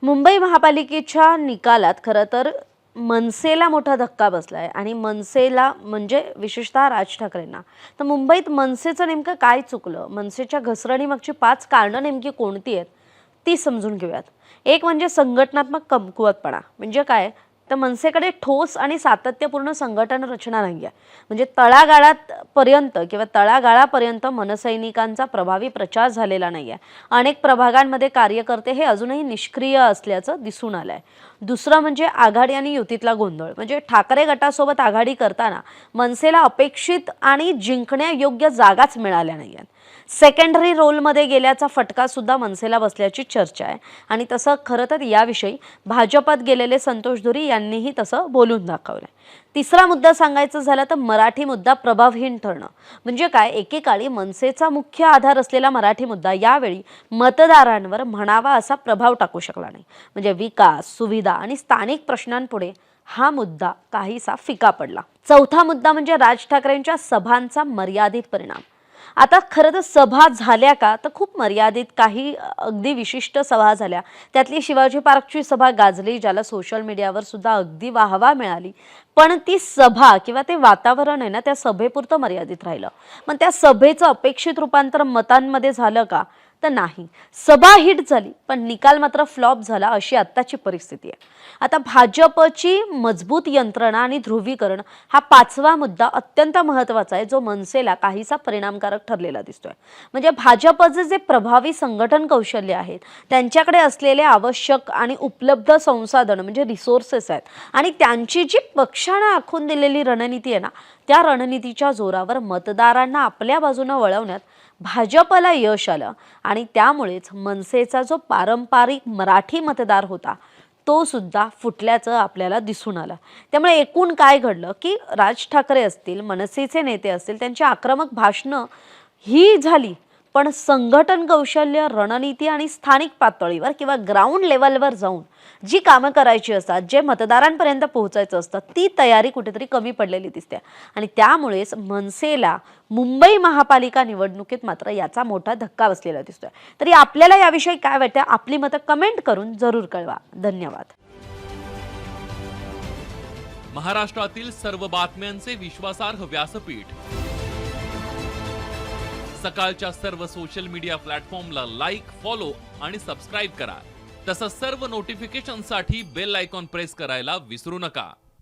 मुंबई महापालिकेच्या निकालात खरं तर मनसेला मोठा धक्का बसलाय आणि मनसेला म्हणजे विशेषतः राज ठाकरेंना. तर मुंबईत मनसेचं नेमकं काय चुकलं, मनसेच्या घसरणीमागची 5 कारणं नेमकी कोणती आहेत ती समजून घेऊयात. एक म्हणजे संघटनात्मक कमकुवतपणा. म्हणजे काय, तर मनसेकडे ठोस आणि सातत्यपूर्ण संघटन रचना नाही आहे. म्हणजे तळागाळापर्यंत मनसैनिकांचा प्रभावी प्रचार झालेला नाही आहे. अनेक प्रभागांमध्ये कार्यकर्ते हे अजूनही निष्क्रिय असल्याचं दिसून आलंय. दुसरं म्हणजे आघाडी आणि युतीतला गोंधळ. म्हणजे ठाकरे गटासोबत आघाडी करताना मनसेला अपेक्षित आणि जिंकण्यायोग्य जागाच मिळाल्या नाहीत. सेकंडरी रोलमध्ये गेल्याचा फटका सुद्धा मनसेला बसल्याची चर्चा आहे. आणि तसं खरं तर याविषयी भाजपात गेलेले संतोष धुरी यांनीही तसं बोलून दाखवलंय. तिसरा मुद्दा सांगायचं झालं तर मराठी मुद्दा प्रभावहीन ठरणं. म्हणजे काय, एकेकाळी मनसेचा मुख्य आधार असलेला मराठी मुद्दा यावेळी मतदारांवर म्हणावा असा प्रभाव टाकू शकला नाही. म्हणजे विकास, सुविधा आणि स्थानिक प्रश्नांपुढे हा मुद्दा काहीसा फिका पडला. चौथा मुद्दा म्हणजे राज ठाकरेंच्या सभांचा मर्यादित परिणाम. आता खरं तर सभा झाल्या का, तर खूप मर्यादित काही अगदी विशिष्ट सभा झाल्या. त्यातली शिवाजी पार्कची सभा गाजली, ज्याला सोशल मीडियावर सुद्धा अगदी वाहवा मिळाली. पण ती सभा किंवा ते वातावरण आहे ना, त्या सभेपुरतं मर्यादित राहिलं. मग त्या सभेचं अपेक्षित रूपांतर मतांमध्ये झालं का, तर नाही. सभा हिट झाली पण निकाल मात्र फ्लॉप झाला, अशी आत्ताची परिस्थिती आहे. आता भाजपची मजबूत यंत्रणा आणि ध्रुवीकरण हा 5वा मुद्दा अत्यंत महत्त्वाचा आहे, जो मनसेला काहीसा परिणामकारक ठरलेला दिसतोय. म्हणजे भाजपचे जे प्रभावी संघटन कौशल्य आहेत, त्यांच्याकडे असलेले आवश्यक आणि उपलब्ध संसाधन म्हणजे रिसोर्सेस आहेत, आणि त्यांची जी पक्षाने आखून दिलेली रणनीती आहे ना, त्या रणनीतीच्या जोरावर मतदारांना आपल्या बाजूने वळवण्यात भाजपला यश आलं. आणि त्यामुळेच मनसेचा जो पारंपरिक मराठी मतदार होता तो सुद्धा फुटल्याचं आपल्याला दिसून आलं. त्यामुळे एकूण काय घडलं की राज ठाकरे असतील, मनसेचे नेते असतील, त्यांची आक्रमक भाषणं ही झाली, पण संघटन कौशल्य, रणनीती आणि स्थानिक पातळीवर किंवा ग्राउंड लेवलवर जाऊन जी कामं करायची असतात, जे मतदारांपर्यंत पोहोचायचं असतं, ती तयारी कुठेतरी कमी पडलेली दिसते. आणि त्यामुळेच मनसेला मुंबई महापालिका निवडणुकीत मात्र याचा मोठा धक्का बसलेला दिसतोय. तरी आपल्याला याविषयी काय वाटतं, आपली मतं कमेंट करून जरूर कळवा. धन्यवाद. महाराष्ट्रातील सर्व बातम्यांचे विश्वासार्ह व्यासपीठ, सकाळच्या सर्व सोशल मीडिया प्लॅटफॉर्मला लाईक, फॉलो आणि सबस्क्राईब करा. तसंच सर्व नोटिफिकेशनसाठी बेल आयकॉन प्रेस करायला विसरू नका.